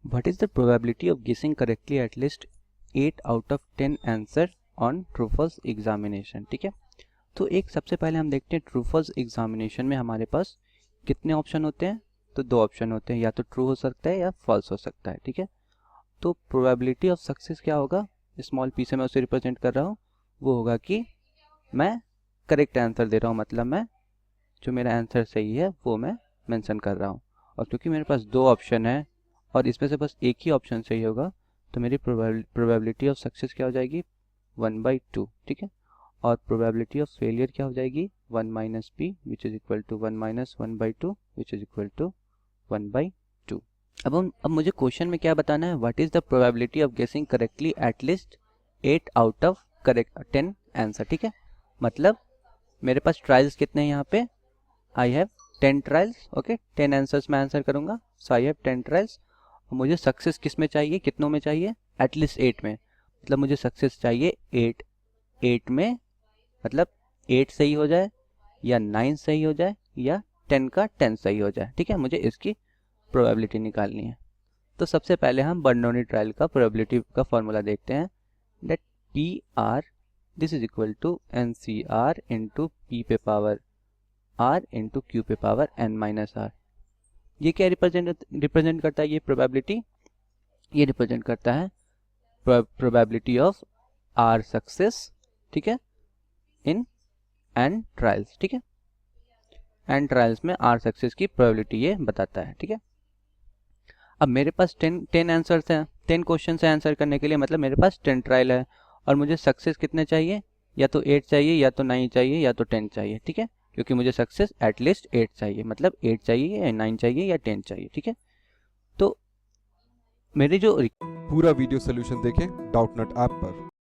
What is the probability of guessing correctly at least 8 out of 10 answer on true false examination? ठीक है, तो एक सबसे पहले हम देखते हैं ट्रू फॉल्स एग्जामिनेशन में हमारे पास कितने ऑप्शन होते हैं। तो दो ऑप्शन होते हैं, या तो ट्रू हो सकता है या फॉल्स हो सकता है। ठीक है, तो प्रोबेबिलिटी ऑफ सक्सेस क्या होगा, स्मॉल पी से मैं उसे रिप्रेजेंट कर रहा हूँ, वो होगा कि मैं करेक्ट आंसर दे रहा हूँ, मतलब मैं जो मेरा आंसर सही है वो मैं मेंशन कर रहा हूँ। और क्योंकि मेरे पास दो ऑप्शन है और इसमें से बस एक ही ऑप्शन सही होगा, तो मेरी प्रोबेबिलिटी ऑफ सक्सेस क्या हो जाएगी, 1/2। ठीक है, और प्रोबेबिलिटी ऑफ फेलियर क्या हो जाएगी, 1 minus P which is equal to 1 minus 1/2 which is equal to 1/2। अब मुझे क्वेश्चन में क्या बताना है, what is the probability of guessing correctly at least 8 out of correct 10 answer. ठीक है, मतलब मेरे पास ट्रायल्स कितने हैं यहाँ पे, I have 10 trials. Okay, 10 answers मैं आंसर करूंगा, सो आई हैव 10 ट्रायल्स। और मुझे सक्सेस किस में चाहिए, कितनों में चाहिए, एटलीस्ट 8 में, मतलब मुझे सक्सेस चाहिए 8 में, मतलब 8 सही हो जाए या 9 सही हो जाए या 10 का 10 सही हो जाए। ठीक है, मुझे इसकी प्रोबेबिलिटी निकालनी है। तो सबसे पहले हम बर्नौली ट्रायल का प्रोबेबिलिटी का फॉर्मूला देखते हैं, that P R this is equal to N C R into P पे पावर आर इंटू क्यू पे पावर एन माइनस आर। ये क्या रिप्रेजेंट करता है, ये प्रोबेबिलिटी, ये रिप्रेजेंट करता है प्रोबेबिलिटी ऑफ आर सक्सेस। ठीक है, इन एन ट्रायल्स। ठीक है, एन ट्रायल्स में आर सक्सेस की प्रोबेबिलिटी ये बताता है। ठीक है, अब मेरे पास 10 आंसर्स हैं, 10 क्वेश्चन है आंसर करने के लिए, मतलब मेरे पास 10 ट्रायल है, और मुझे सक्सेस कितने चाहिए, या तो 8 चाहिए या तो 9 चाहिए या तो 10 चाहिए। ठीक है, क्योंकि मुझे सक्सेस एटलीस्ट 8 चाहिए, मतलब 8 चाहिए या 9 चाहिए या 10 चाहिए। ठीक है, तो मेरे जो पूरा वीडियो सोल्यूशन देखें डाउटनट ऐप पर।